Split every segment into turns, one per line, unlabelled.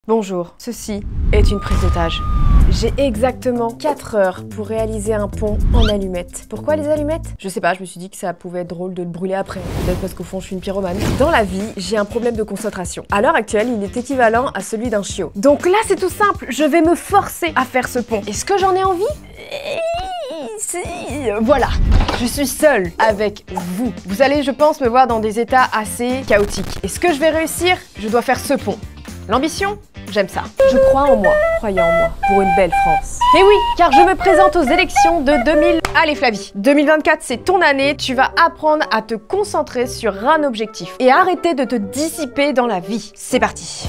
Bonjour, ceci est une prise d'otage. J'ai exactement 4 heures pour réaliser un pont en allumettes. Pourquoi les allumettes? Je sais pas, je me suis dit que ça pouvait être drôle de le brûler après. Peut-être parce qu'au fond je suis une pyromane. Dans la vie, j'ai un problème de concentration. À l'heure actuelle, il est équivalent à celui d'un chiot. Donc là, c'est tout simple, je vais me forcer à faire ce pont. Est-ce que j'en ai envie? Voilà, je suis seule avec vous. Vous allez, je pense, me voir dans des états assez chaotiques. Est-ce que je vais réussir? Je dois faire ce pont. L'ambition? J'aime ça. Je crois en moi. Croyez en moi. Pour une belle France. Et oui, car je me présente aux élections de 2000... Allez Flavie, 2024 c'est ton année. Tu vas apprendre à te concentrer sur un objectif. Et arrêter de te dissiper dans la vie. C'est parti.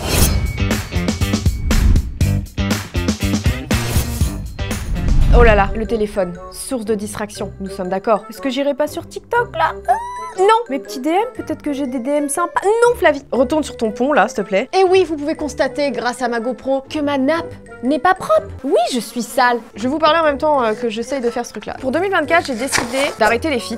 Oh là là, le téléphone, source de distraction, nous sommes d'accord. Est-ce que j'irai pas sur TikTok là? Non. Mes petits DM, peut-être que j'ai des DM sympas. Non Flavie. Retourne sur ton pont là, s'il te plaît. Et oui, vous pouvez constater grâce à ma GoPro que ma nappe n'est pas propre. Oui, je suis sale. Je vais vous parler en même temps que j'essaye de faire ce truc là. Pour 2024, j'ai décidé d'arrêter les feats.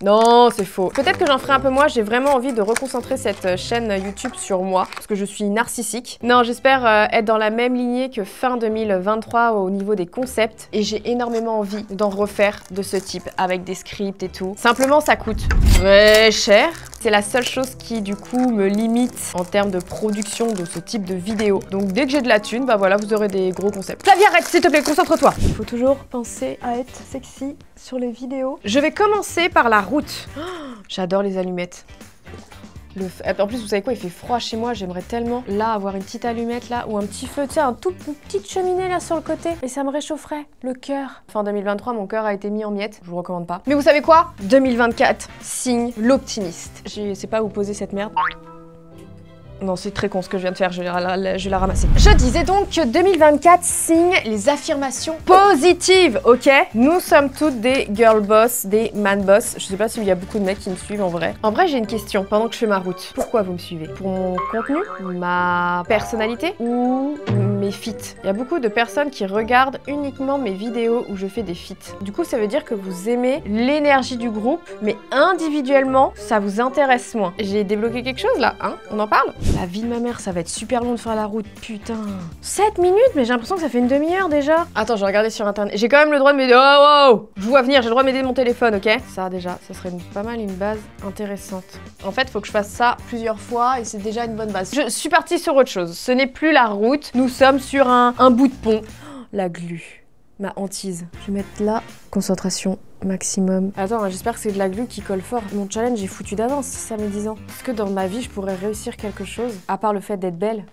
Non, c'est faux. Peut-être que j'en ferai un peu moins, j'ai vraiment envie de reconcentrer cette chaîne YouTube sur moi, parce que je suis narcissique. Non, j'espère être dans la même lignée que fin 2023 au niveau des concepts, et j'ai énormément envie d'en refaire de ce type, avec des scripts et tout. Simplement, ça coûte très cher. C'est la seule chose qui, du coup, me limite en termes de production de ce type de vidéo. Donc, dès que j'ai de la thune, bah voilà, vous aurez des gros concepts. Flavie, arrête, s'il te plaît, concentre-toi. Il faut toujours penser à être sexy sur les vidéos. Je vais commencer par la route. Oh, j'adore les allumettes. En plus, vous savez quoi, il fait froid chez moi, j'aimerais tellement là avoir une petite allumette là ou un petit feu, tu sais, une petite cheminée là sur le côté, et ça me réchaufferait le cœur. Fin 2023, mon cœur a été mis en miettes, je vous recommande pas. Mais vous savez quoi? 2024 signe l'optimiste. Je sais pas où poser cette merde. Non, c'est très con ce que je viens de faire, je vais la ramasser. Je disais donc que 2024 signe les affirmations positives, ok? Nous sommes toutes des girl boss, des man boss. Je sais pas s'il y a beaucoup de mecs qui me suivent en vrai. En vrai, j'ai une question pendant que je fais ma route. Pourquoi vous me suivez? Pour mon contenu? Ma personnalité? Ou mes feats? Il y a beaucoup de personnes qui regardent uniquement mes vidéos où je fais des feats. Du coup, ça veut dire que vous aimez l'énergie du groupe, mais individuellement, ça vous intéresse moins. J'ai débloqué quelque chose là, hein? On en parle? La vie de ma mère, ça va être super long de faire la route, putain. 7 minutes? Mais j'ai l'impression que ça fait une demi-heure déjà. Attends, je vais regarder sur internet. J'ai quand même le droit de m'aider. Oh, wow! Je vous vois venir, j'ai le droit de m'aider de mon téléphone, ok? Ça déjà, ça serait pas mal une base intéressante. En fait, faut que je fasse ça plusieurs fois et c'est déjà une bonne base. Je suis partie sur autre chose. Ce n'est plus la route, nous sommes sur un bout de pont. Oh, la glu, ma hantise. Je vais mettre là, concentration maximum. Attends, j'espère que c'est de la glu qui colle fort. Mon challenge est foutu d'avance, ça met 10 ans. Est-ce que dans ma vie, je pourrais réussir quelque chose, à part le fait d'être belle?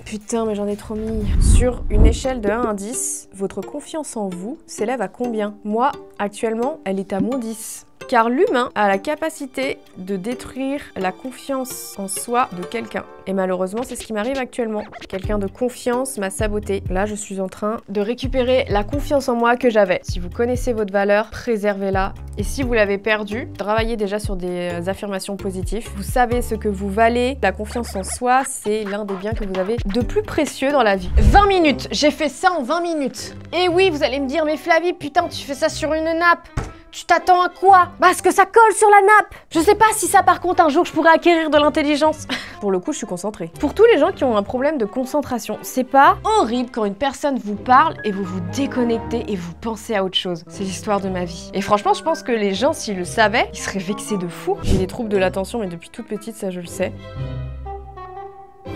Putain, mais j'en ai trop mis. Sur une échelle de 1 à 10, votre confiance en vous s'élève à combien? Moi, actuellement, elle est à -10. Car l'humain a la capacité de détruire la confiance en soi de quelqu'un. Et malheureusement, c'est ce qui m'arrive actuellement. Quelqu'un de confiance m'a saboté. Là, je suis en train de récupérer la confiance en moi que j'avais. Si vous connaissez votre valeur, préservez-la. Et si vous l'avez perdue, travaillez déjà sur des affirmations positives. Vous savez ce que vous valez. La confiance en soi, c'est l'un des biens que vous avez de plus précieux dans la vie. 20 minutes! J'ai fait ça en 20 minutes! Et oui, vous allez me dire, mais Flavie, putain, tu fais ça sur une nappe! Tu t'attends à quoi? Parce que ça colle sur la nappe. Je sais pas si ça, par contre, un jour, je pourrais acquérir de l'intelligence. Pour le coup, je suis concentrée. Pour tous les gens qui ont un problème de concentration, c'est pas horrible quand une personne vous parle et vous vous déconnectez et vous pensez à autre chose. C'est l'histoire de ma vie. Et franchement, je pense que les gens, s'ils le savaient, ils seraient vexés de fou. J'ai des troubles de l'attention, mais depuis toute petite, ça, je le sais.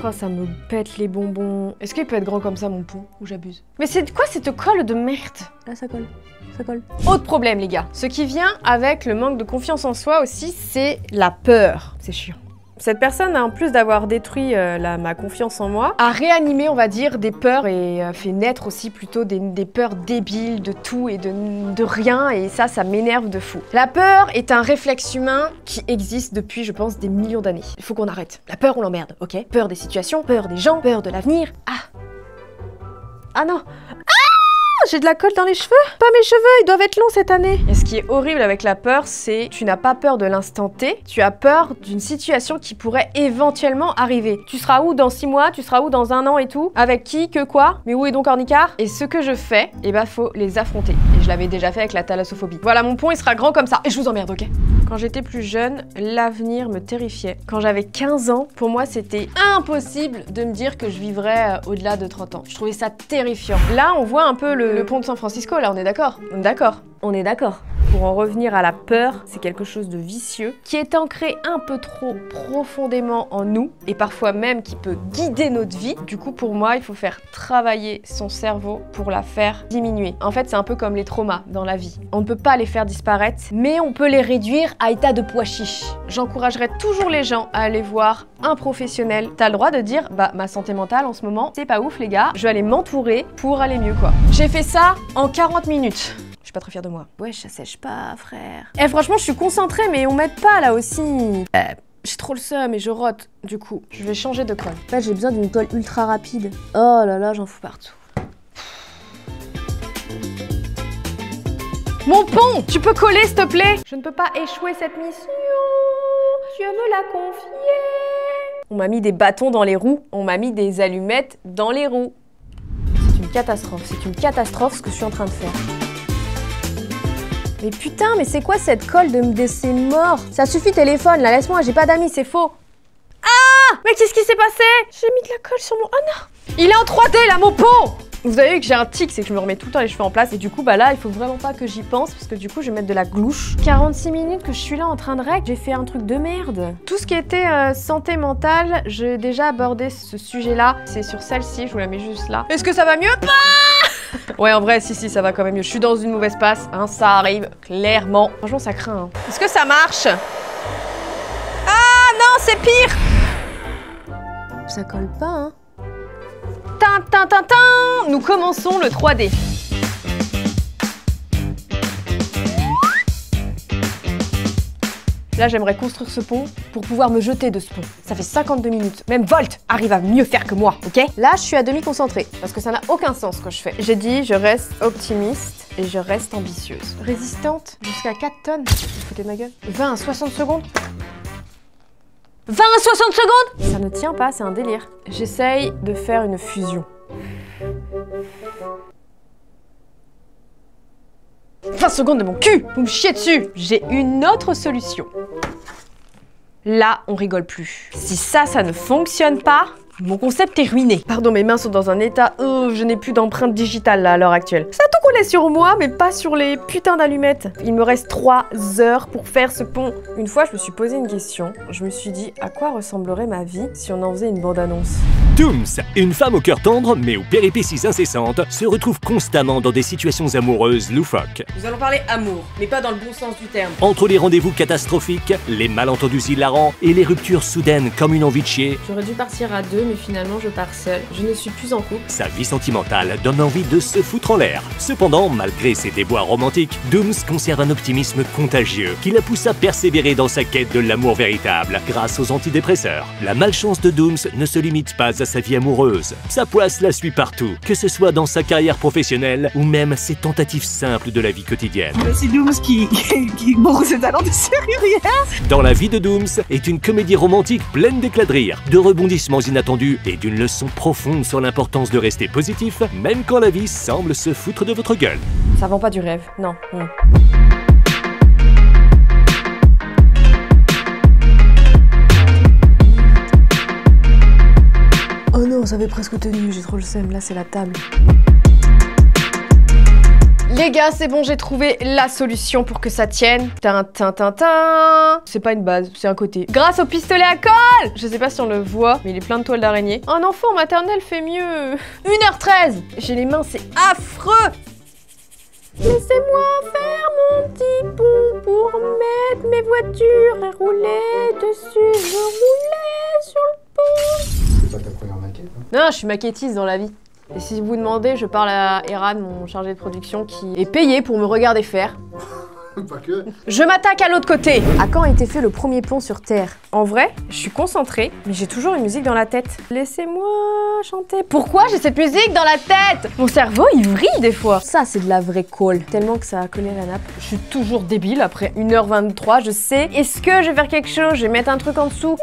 Oh, ça me pète les bonbons. Est-ce qu'il peut être grand comme ça, mon pont? Ou j'abuse? Mais c'est quoi cette colle de merde? Là, ça colle. Ça colle. Autre problème, les gars. Ce qui vient avec le manque de confiance en soi aussi, c'est la peur. C'est chiant. Cette personne, en plus d'avoir détruit ma confiance en moi, a réanimé, on va dire, des peurs et fait naître aussi plutôt des peurs débiles de tout et de rien, et ça m'énerve de fou. La peur est un réflexe humain qui existe depuis, je pense, des millions d'années. Il faut qu'on arrête. La peur, on l'emmerde, ok? Peur des situations, peur des gens, peur de l'avenir. Ah non! J'ai de la colle dans les cheveux? Pas mes cheveux, ils doivent être longs cette année. Et ce qui est horrible avec la peur, c'est tu n'as pas peur de l'instant T, tu as peur d'une situation qui pourrait éventuellement arriver. Tu seras où dans 6 mois? Tu seras où dans 1 an et tout? Avec qui? Que quoi? Mais où est donc Ornicard? Et ce que je fais, eh ben faut les affronter. Et je l'avais déjà fait avec la thalassophobie. Voilà, mon pont il sera grand comme ça. Et je vous emmerde, ok? Quand j'étais plus jeune, l'avenir me terrifiait. Quand j'avais 15 ans, pour moi, c'était impossible de me dire que je vivrais au-delà de 30 ans. Je trouvais ça terrifiant. Là, on voit un peu le pont de San Francisco, là, on est d'accord? On est d'accord. On est d'accord. Pour en revenir à la peur, c'est quelque chose de vicieux, qui est ancré un peu trop profondément en nous, et parfois même qui peut guider notre vie. Du coup, pour moi, il faut faire travailler son cerveau pour la faire diminuer. En fait, c'est un peu comme les traumas dans la vie. On ne peut pas les faire disparaître, mais on peut les réduire à état de pois chiche. J'encouragerais toujours les gens à aller voir un professionnel. T'as le droit de dire, bah, ma santé mentale en ce moment, c'est pas ouf les gars, je vais aller m'entourer pour aller mieux quoi. J'ai fait ça en 40 minutes. Je suis pas très fière de moi. Ouais, ça sèche pas, frère. Eh, franchement, je suis concentrée, mais on m'aide pas là aussi. J'ai trop le seum et je rote. Du coup, je vais changer de colle. En fait, j'ai besoin d'une colle ultra rapide. Oh là là, j'en fous partout. Mon pont! Tu peux coller, s'il te plaît? Je ne peux pas échouer cette mission. Dieu me l'a confié. On m'a mis des bâtons dans les roues. On m'a mis des allumettes dans les roues. C'est une catastrophe. C'est une catastrophe ce que je suis en train de faire. Mais putain, mais c'est quoi cette colle de ces morts? Ça suffit téléphone, là, laisse-moi, j'ai pas d'amis, c'est faux. Ah! Mais qu'est-ce qui s'est passé? J'ai mis de la colle sur mon... Oh non! Il est en 3D, là, mon pont! Vous avez vu que j'ai un tic, c'est que je me remets tout le temps les cheveux en place. Et du coup, bah là, il faut vraiment pas que j'y pense, parce que du coup, je vais mettre de la glouche. 46 minutes que je suis là en train de règle, j'ai fait un truc de merde. Tout ce qui était santé mentale, j'ai déjà abordé ce sujet-là. C'est sur celle-ci, je vous la mets juste là. Est-ce que ça va mieux? Ouais, en vrai, si, ça va quand même mieux. Je suis dans une mauvaise passe, hein, ça arrive, clairement. Franchement, ça craint. Hein. Est-ce que ça marche? Ah non, c'est pire! Ça colle pas, hein. Nous commençons le 3D. Là, j'aimerais construire ce pont pour pouvoir me jeter de ce pont. Ça fait 52 minutes. Même Volt arrive à mieux faire que moi, ok? Là, je suis à demi concentrée parce que ça n'a aucun sens ce que je fais. J'ai dit, je reste optimiste et je reste ambitieuse. Résistante jusqu'à 4 tonnes. Vous foutez de ma gueule? 20 à 60 secondes? 20 à 60 secondes? Ça ne tient pas, c'est un délire. J'essaye de faire une fusion. 20 secondes de mon cul! Vous me chiez dessus! J'ai une autre solution. Là, on rigole plus. Si ça ne fonctionne pas, mon concept est ruiné. Pardon, mes mains sont dans un état... je n'ai plus d'empreinte digitale là, à l'heure actuelle. Ça a tout collé sur moi, mais pas sur les putains d'allumettes. Il me reste 3 heures pour faire ce pont. Une fois, je me suis posé une question. Je me suis dit, à quoi ressemblerait ma vie si on en faisait une bande-annonce?
Dooms, une femme au cœur tendre mais aux péripéties incessantes, se retrouve constamment dans des situations amoureuses loufoques.
Nous allons parler amour, mais pas dans le bon sens du terme.
Entre les rendez-vous catastrophiques, les malentendus hilarants et les ruptures soudaines comme une envie de chier,
J'aurais dû partir à 2, mais finalement je pars seule. Je ne suis plus en couple.
sa vie sentimentale donne envie de se foutre en l'air. Cependant, malgré ses déboires romantiques, Dooms conserve un optimisme contagieux qui la pousse à persévérer dans sa quête de l'amour véritable grâce aux antidépresseurs. La malchance de Dooms ne se limite pas à sa vie amoureuse. Sa poisse la suit partout, que ce soit dans sa carrière professionnelle ou même ses tentatives simples de la vie quotidienne.
C'est Dooms qui montre ses talents de serrurière.
Dans la vie de Dooms est une comédie romantique pleine d'éclats de rire, de rebondissements inattendus et d'une leçon profonde sur l'importance de rester positif, même quand la vie semble se foutre de votre gueule.
Ça vend pas du rêve, non. Oh non, ça avait presque tenu, j'ai trop le seum, là c'est la table. Les gars, c'est bon, j'ai trouvé la solution pour que ça tienne. C'est pas une base, c'est un côté. Grâce au pistolet à colle! Je sais pas si on le voit, mais il est plein de toiles d'araignée. Un enfant maternel fait mieux. 1h13! J'ai les mains, c'est affreux! Laissez-moi faire mon petit pont pour mettre mes voitures et rouler dessus. Je roulais sur le pont.
C'est pas ta première maquette, hein?
Non, je suis maquettiste dans la vie. Et si vous demandez, je parle à Eran, mon chargé de production, qui est payé pour me regarder faire.
Pas que.
Je m'attaque à l'autre côté. À quand a été fait le premier pont sur Terre? En vrai, je suis concentrée, mais j'ai toujours une musique dans la tête. Laissez-moi chanter. Pourquoi j'ai cette musique dans la tête? Mon cerveau, il vrille des fois. Ça, c'est de la vraie colle. Tellement que ça a collé à la nappe. Je suis toujours débile après 1h23, je sais. Est-ce que je vais faire quelque chose? Je vais mettre un truc en dessous? Non,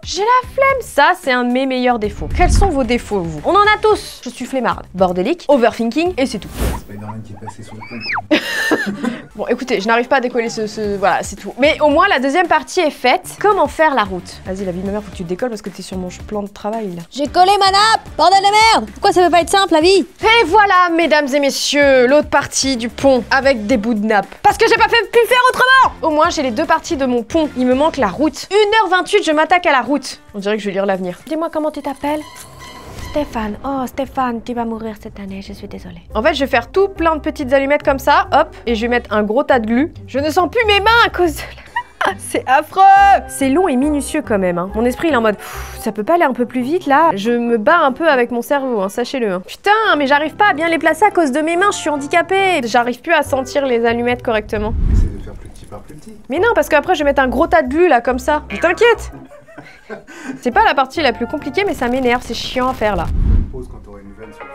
j'ai la flemme. Ça, c'est un de mes meilleurs défauts. Quels sont vos défauts, vous? On en a tous. Je suis flemmarde, bordélique, overthinking, et c'est tout.
Spider-Man qui est passé sur le pont.
Bon, écoutez, je n'arrive pas à décoller voilà, c'est tout. Mais au moins, la deuxième partie est faite. Comment faire la route? Vas-y, la vie de ma mère, faut que tu te décolles parce que t'es sur mon plan de travail, là.
J'ai collé ma nappe! Bordel de merde! Pourquoi ça peut pas être simple, la vie?
Et voilà, mesdames et messieurs, l'autre partie du pont avec des bouts de nappe. Parce que j'ai pas pu faire autrement! Au moins, j'ai les deux parties de mon pont. Il me manque la route. 1h28, je m'attaque à la route. On dirait que je vais lire l'avenir. Dis-moi comment tu t'appelles? Stéphane. Oh, Stéphane, tu vas mourir cette année, je suis désolée. En fait, je vais faire tout plein de petites allumettes comme ça, hop, et je vais mettre un gros tas de glu. Je ne sens plus mes mains à cause de la... C'est affreux! C'est long et minutieux quand même, hein. Mon esprit, il est en mode, ça peut pas aller un peu plus vite, là? Je me bats un peu avec mon cerveau, hein, sachez-le. Hein. Putain, mais j'arrive pas à bien les placer à cause de mes mains, je suis handicapée. J'arrive plus à sentir les allumettes correctement.
Essaye de faire plus petit par plus petit.
Mais non, parce qu'après, je vais mettre un gros tas de glu, là, comme ça. Je t'inquiète! C'est pas la partie la plus compliquée, mais ça m'énerve, c'est chiant à faire, là.
Pause quand t'auras une veine sur le...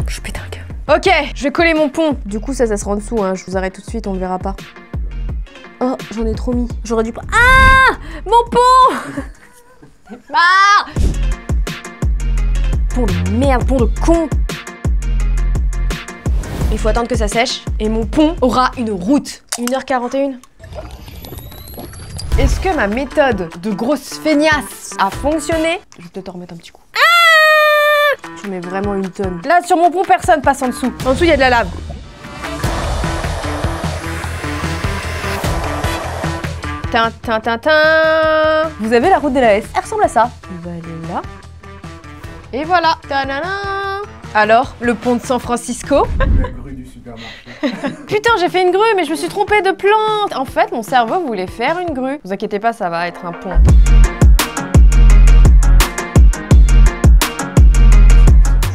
Je pète un câble. Ok, je vais coller mon pont. Du coup, ça sera en dessous, hein. Je vous arrête tout de suite, on le verra pas. Oh, j'en ai trop mis. J'aurais dû... Ah! Mon pont! Ah! Pont de merde, pont de con. Il faut attendre que ça sèche et mon pont aura une route. 1h41. Est-ce que ma méthode de grosse feignasse a fonctionné? Je vais peut-être en remettre un petit coup. Ah! Je mets vraiment une tonne. Là, sur mon pont, personne passe en dessous. En dessous, il y a de la lave. Tin. Vous avez la route de la S. Elle ressemble à ça. On va aller là. Et voilà. Ta-da-da. Alors, le pont de San Francisco.
La grue du supermarché.
Putain, j'ai fait une grue, mais je me suis trompée de plante. En fait, mon cerveau voulait faire une grue. Vous inquiétez pas, ça va être un pont.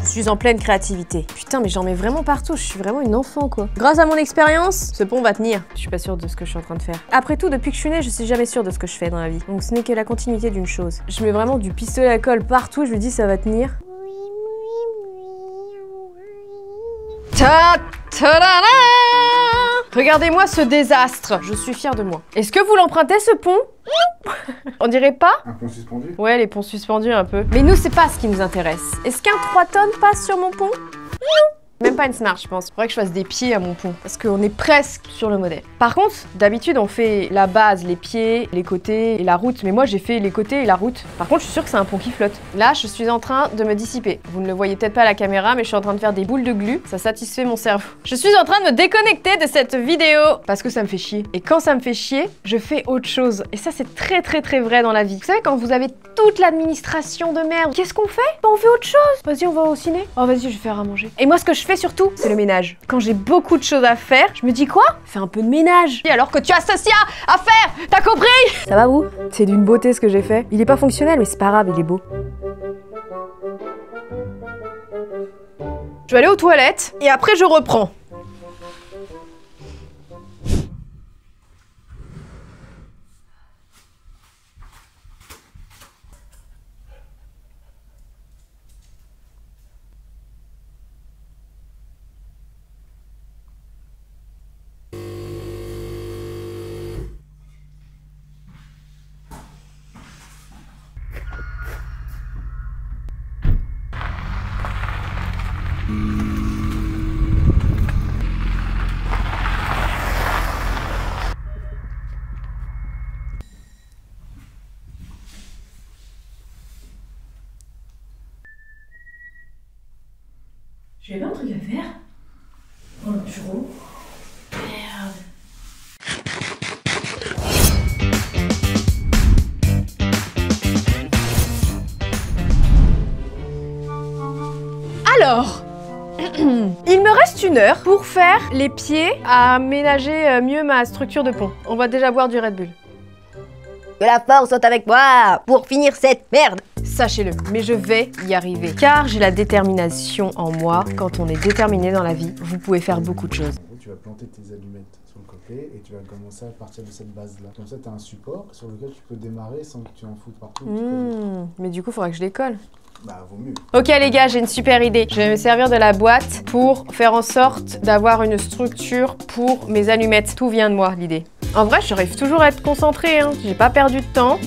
Je suis en pleine créativité. Putain, mais j'en mets vraiment partout. Je suis vraiment une enfant, quoi. Grâce à mon expérience, ce pont va tenir. Je suis pas sûre de ce que je suis en train de faire. Après tout, depuis que je suis née, je suis jamais sûre de ce que je fais dans la vie. Donc ce n'est que la continuité d'une chose. Je mets vraiment du pistolet à colle partout. Je me dis, ça va tenir. Regardez-moi ce désastre. Je suis fière de moi. Est-ce que vous l'empruntez, ce pont? On dirait pas?
Un pont suspendu?
Ouais, les ponts suspendus un peu. Mais nous, c'est pas ce qui nous intéresse. Est-ce qu'un 3 tonnes passe sur mon pont? Non. Même pas une smart, je pense. Faudrait que je fasse des pieds à mon pont. Parce qu'on est presque sur le modèle. Par contre, d'habitude, on fait la base, les pieds, les côtés et la route. Mais moi, j'ai fait les côtés et la route. Par contre, je suis sûre que c'est un pont qui flotte. Là, je suis en train de me dissiper. Vous ne le voyez peut-être pas à la caméra, mais je suis en train de faire des boules de glu. Ça satisfait mon cerveau. Je suis en train de me déconnecter de cette vidéo. Parce que ça me fait chier. Et quand ça me fait chier, je fais autre chose. Et ça, c'est très vrai dans la vie. Vous savez, quand vous avez toute l'administration de merde, qu'est-ce qu'on fait? On fait autre chose. Vas-y, on va au ciné. Oh, vas-y, je vais faire à manger. Et moi, ce que je fais surtout, c'est le ménage. Quand j'ai beaucoup de choses à faire, je me dis quoi? Fais un peu de ménage. Et alors que tu as ceci à faire, t'as compris? Ça va vous? C'est d'une beauté ce que j'ai fait. Il est pas fonctionnel, mais c'est pas grave, il est beau. Je vais aller aux toilettes et après je reprends. J'avais un truc à faire dans le bureau. Merde. Alors, il me reste 1 heure pour faire les pieds à aménager mieux ma structure de pont. On va déjà boire du Red Bull.
Que la force soit avec moi pour finir cette merde.
Sachez-le, mais je vais y arriver. Car j'ai la détermination en moi. Quand on est déterminé dans la vie, vous pouvez faire beaucoup de choses.
Tu vas planter tes allumettes sur le côté et tu vas commencer à partir de cette base-là. Comme ça, tu as un support sur lequel tu peux démarrer sans que tu en foutes partout.
Mais du coup, il faudra que je les colle.
Bah, vaut mieux.
Ok les gars, j'ai une super idée. Je vais me servir de la boîte pour faire en sorte d'avoir une structure pour mes allumettes. Tout vient de moi, l'idée. En vrai, j'arrive toujours à être concentrée, hein. J'ai pas perdu de temps.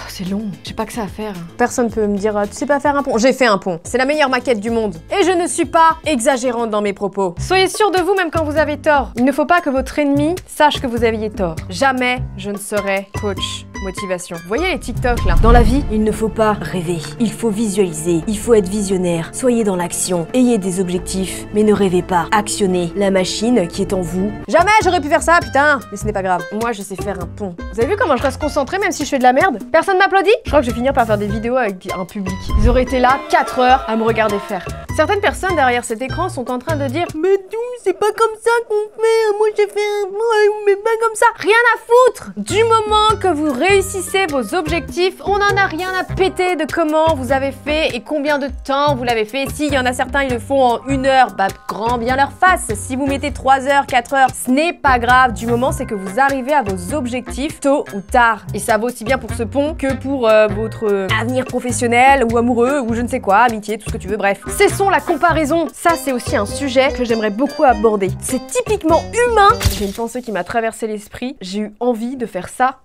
C'est long. J'ai pas que ça à faire. Personne peut me dire, tu sais pas faire un pont. J'ai fait un pont. C'est la meilleure maquette du monde. Et je ne suis pas exagérante dans mes propos. Soyez sûr de vous même quand vous avez tort. Il ne faut pas que votre ennemi sache que vous aviez tort. Jamais je ne serai coach motivation. Vous voyez les TikTok là? Dans la vie, il ne faut pas rêver. Il faut visualiser. Il faut être visionnaire. Soyez dans l'action. Ayez des objectifs, mais ne rêvez pas. Actionnez la machine qui est en vous. Jamais j'aurais pu faire ça, putain! Mais ce n'est pas grave. Moi, je sais faire un pont. Vous avez vu comment je reste concentrée même si je fais de la merde? Personne m'applaudit? Je crois que je vais finir par faire des vidéos avec un public. Ils auraient été là 4 heures à me regarder faire. Certaines personnes derrière cet écran sont en train de dire « Mais d'où c'est pas comme ça qu'on fait, moi j'ai fait un pont, mais pas comme ça !» Rien à foutre! Du moment que vous réussissez vos objectifs, on en a rien à péter de comment vous avez fait et combien de temps vous l'avez fait. S'il y en a certains, ils le font en 1 heure, bah grand bien leur face. Si vous mettez 3 heures, 4 heures, ce n'est pas grave. Du moment, c'est que vous arrivez à vos objectifs tôt ou tard. Et ça vaut aussi bien pour ce pont que pour votre avenir professionnel ou amoureux ou je ne sais quoi, amitié, tout ce que tu veux, bref. Cessons la comparaison. Ça, c'est aussi un sujet que j'aimerais beaucoup aborder. C'est typiquement humain. J'ai une pensée qui m'a traversé l'esprit. J'ai eu envie de faire ça.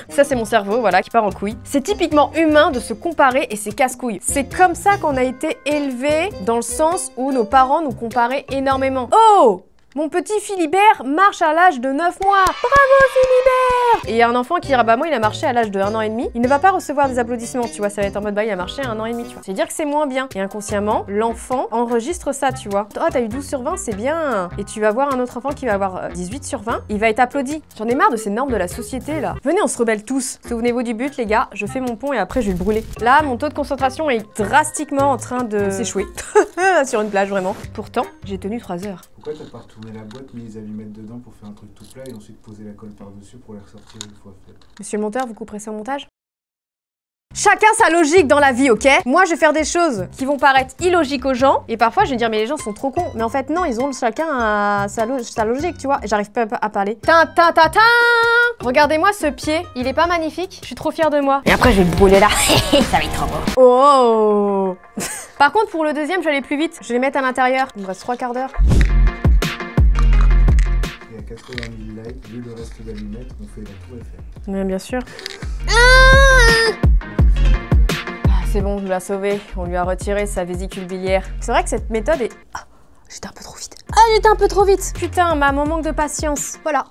Ça, c'est mon cerveau, voilà, qui part en couille. C'est typiquement humain de se comparer et c'est casse-couille. C'est comme ça qu'on a été élevés dans le sens où nos parents nous comparaient énormément. Oh! Mon petit Philibert marche à l'âge de 9 mois. Bravo Philibert! Et il y a un enfant qui dira bah moi il a marché à l'âge de 1 an et demi. Il ne va pas recevoir des applaudissements, tu vois, ça va être en mode bah il a marché à 1 an et demi, tu vois. C'est dire que c'est moins bien. Et inconsciemment, l'enfant enregistre ça, tu vois. Oh t'as eu 12 sur 20, c'est bien. Et tu vas voir un autre enfant qui va avoir 18 sur 20, il va être applaudi. J'en ai marre de ces normes de la société là. Venez, on se rebelle tous. Souvenez-vous du but les gars, je fais mon pont et après je vais le brûler. Là, mon taux de concentration est drastiquement en train de s'échouer. Sur une plage vraiment. Pourtant, j'ai tenu 3 heures.
Pourquoi t'as pas retourné la boîte, mis les allumettes dedans pour faire un truc tout plat et ensuite poser la colle par-dessus pour les ressortir une fois fait?
Monsieur le monteur, vous couperez ça au montage? Chacun sa logique dans la vie, ok? Moi, je vais faire des choses qui vont paraître illogiques aux gens. Et parfois, je vais dire, mais les gens sont trop cons. Mais en fait, non, ils ont chacun sa logique, tu vois. J'arrive pas à parler. Regardez-moi ce pied. Il est pas magnifique? Je suis trop fière de moi.
Et après, je vais le brûler là. Ça va être trop beau.
Oh! Par contre, pour le deuxième, je vais aller plus vite. Je vais les mettre à l'intérieur. Il me reste 3 quarts d'heure.
Et à 80 000 likes, vu le reste d'allumettes, on fait la tour Eiffel.
Mais bien sûr. C'est bon, je l'ai sauvé. On lui a retiré sa vésicule biliaire. C'est vrai que cette méthode est... Ah, j'étais un peu trop vite. Ah, j'étais un peu trop vite. Putain, mon manque de patience. Voilà.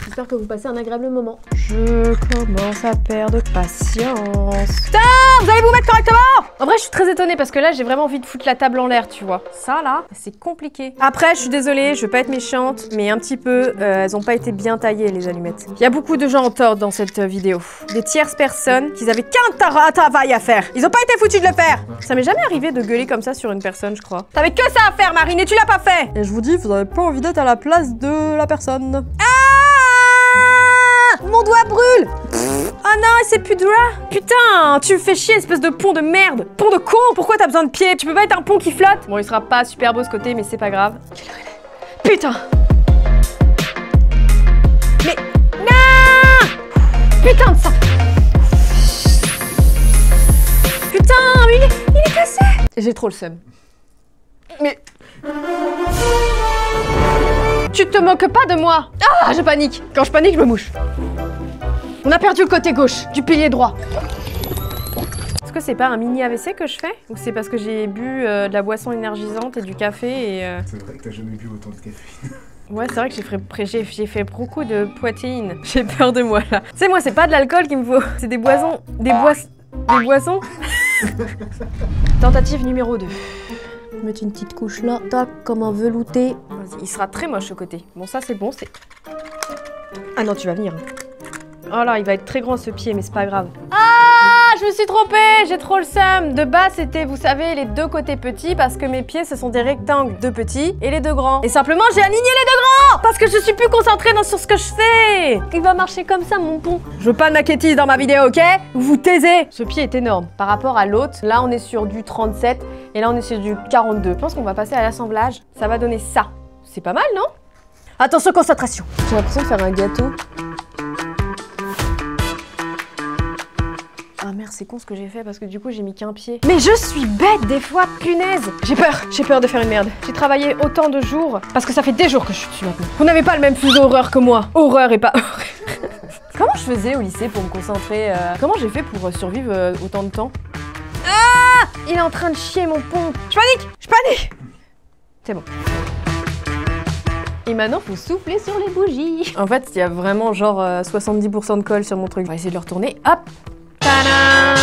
J'espère que vous passez un agréable moment. Je commence à perdre patience. Putain, vous allez vous mettre correctement? En vrai, je suis très étonnée parce que là, j'ai vraiment envie de foutre la table en l'air, tu vois. Ça, là, c'est compliqué. Après, je suis désolée, je veux pas être méchante, mais un petit peu, elles ont pas été bien taillées, les allumettes. Il y a beaucoup de gens en tort dans cette vidéo. Des tierces personnes qui avaient qu'un travail à faire. Ils ont pas été foutus de le faire. Ça m'est jamais arrivé de gueuler comme ça sur une personne, je crois. T'avais que ça à faire, Marine, et tu l'as pas fait. Et je vous dis, vous avez pas envie d'être à la place de la personne. Mon doigt brûle. Oh non, c'est plus de drap. Putain, tu me fais chier, espèce de pont de merde. Pont de con, pourquoi t'as besoin de pieds? Tu peux pas être un pont qui flotte? Bon, il sera pas super beau ce côté, mais c'est pas grave. Quelle heure il est? Putain. Mais... Non. Putain de ça. Putain, mais il est cassé. J'ai trop le seum. Mais... Tu te moques pas de moi? Ah, je panique. Quand je panique, je me mouche. On a perdu le côté gauche du pilier droit. Est-ce que c'est pas un mini AVC que je fais? Ou c'est parce que j'ai bu de la boisson énergisante et du café et...
C'est vrai que t'as jamais bu autant de café.
Ouais, c'est vrai que j'ai fait beaucoup de protéines. J'ai peur de moi, là. Tu sais, moi, c'est pas de l'alcool qu'il me faut. C'est des boissons... Des boissons. Tentative numéro 2. Mettre une petite couche là, tac, comme un velouté. Il sera très moche ce côté. Bon, ça c'est bon, c'est... Ah non, tu vas venir. Oh là, il va être très grand ce pied, mais c'est pas grave. Ah, je me suis trompée, j'ai trop le seum. De base, c'était, vous savez, les 2 côtés petits, parce que mes pieds, ce sont des rectangles. 2 petits et les 2 grands. Et simplement, j'ai aligné les 2 grands parce que je suis plus concentrée sur ce que je fais. Il va marcher comme ça, mon pont. Je veux pas de maquettise dans ma vidéo, ok? Vous vous taisez. Ce pied est énorme. Par rapport à l'autre, là, on est sur du 37 et là, on est sur du 42. Je pense qu'on va passer à l'assemblage. Ça va donner ça. C'est pas mal, non? Attention, concentration. J'ai l'impression de faire un gâteau. Ah merde, c'est con ce que j'ai fait parce que du coup j'ai mis qu'un pied. Mais je suis bête des fois, punaise. J'ai peur de faire une merde. J'ai travaillé autant de jours parce que ça fait des jours que je suis dessus maintenant. Vous n'avez pas le même fuseau horaire que moi. Horreur et pas horreur. Comment je faisais au lycée pour me concentrer Comment j'ai fait pour survivre autant de temps? Ah! Il est en train de chier mon pont. Je panique! Je panique! C'est bon. Et maintenant, faut souffler sur les bougies. En fait, il y a vraiment genre 70% de colle sur mon truc. On va essayer de le retourner. Hop! Tadam!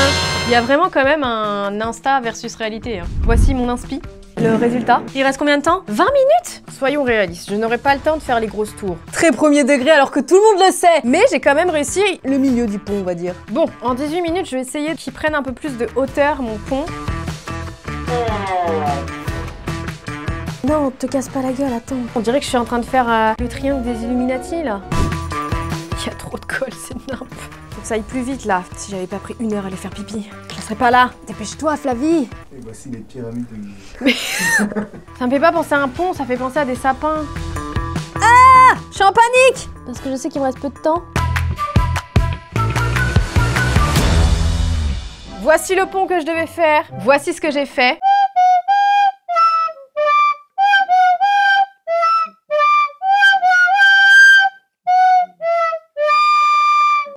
Il y a vraiment quand même un Insta versus réalité. Hein. Voici mon inspi. Le résultat. Il reste combien de temps? 20 minutes? Soyons réalistes, je n'aurai pas le temps de faire les grosses tours. Très premier degré alors que tout le monde le sait. Mais j'ai quand même réussi le milieu du pont, on va dire. Bon, en 18 minutes, je vais essayer qu'il prenne un peu plus de hauteur, mon pont. Non, te casse pas la gueule, attends. On dirait que je suis en train de faire le triangle des Illuminati, là. Il y a trop de colle, c'est nimp. Faut que ça aille plus vite, là. Si j'avais pas pris 1 heure à aller faire pipi, je serais pas là. Dépêche-toi, Flavie.
Et voici les pyramides de
Mais ça me fait pas penser à un pont, ça fait penser à des sapins. Ah! Je suis en panique! Parce que je sais qu'il me reste peu de temps. Voici le pont que je devais faire. Voici ce que j'ai fait.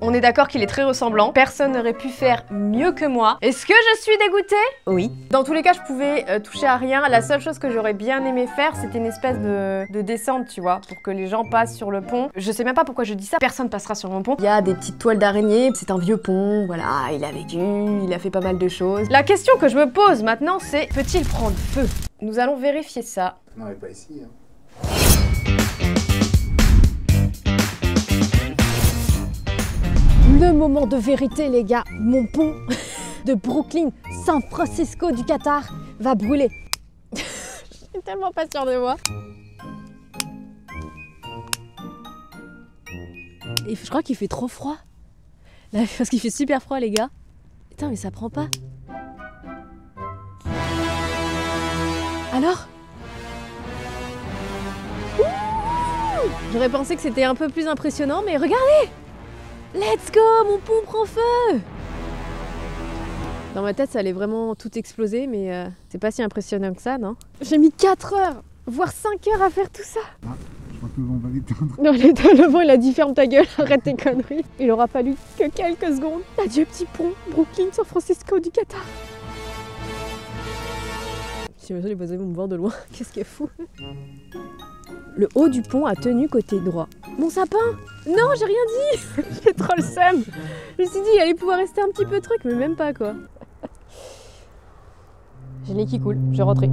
On est d'accord qu'il est très ressemblant. Personne n'aurait pu faire mieux que moi. Est-ce que je suis dégoûtée? Oui. Dans tous les cas, je pouvais toucher à rien. La seule chose que j'aurais bien aimé faire, c'était une espèce de descente, tu vois, pour que les gens passent sur le pont. Je sais même pas pourquoi je dis ça. Personne passera sur mon pont. Il y a des petites toiles d'araignée. C'est un vieux pont, voilà. Il a vécu, il a fait pas mal de choses. La question que je me pose maintenant, c'est peut-il prendre feu? Nous allons vérifier ça.
Non, mais pas ici. Hein.
Le moment de vérité, les gars. Mon pont de Brooklyn, San Francisco du Qatar, va brûler. Je suis tellement pas sûre de moi. Et je crois qu'il fait trop froid. Là, parce qu'il fait super froid, les gars. Putain, mais ça prend pas. Alors? J'aurais pensé que c'était un peu plus impressionnant, mais regardez! Let's go, mon pont prend feu! Dans ma tête, ça allait vraiment tout exploser, mais c'est pas si impressionnant que ça, non? J'ai mis 4 heures, voire 5 heures à faire tout ça!
Ah, je crois que le vent va l'éteindre.
Non, le vent, il a dit ferme ta gueule, arrête tes conneries. Il aura fallu que quelques secondes. Adieu, petit pont, Brooklyn, San Francisco du Qatar. J'imagine les voisins vont me voir de loin, qu'est-ce qu'elle fout? Le haut du pont a tenu côté droit. Mon sapin! Non, j'ai rien dit! J'ai trop le seum! Je me suis dit, il allait pouvoir rester un petit peu de truc, mais même pas quoi. J'ai le nez qui coule, je vais rentrer.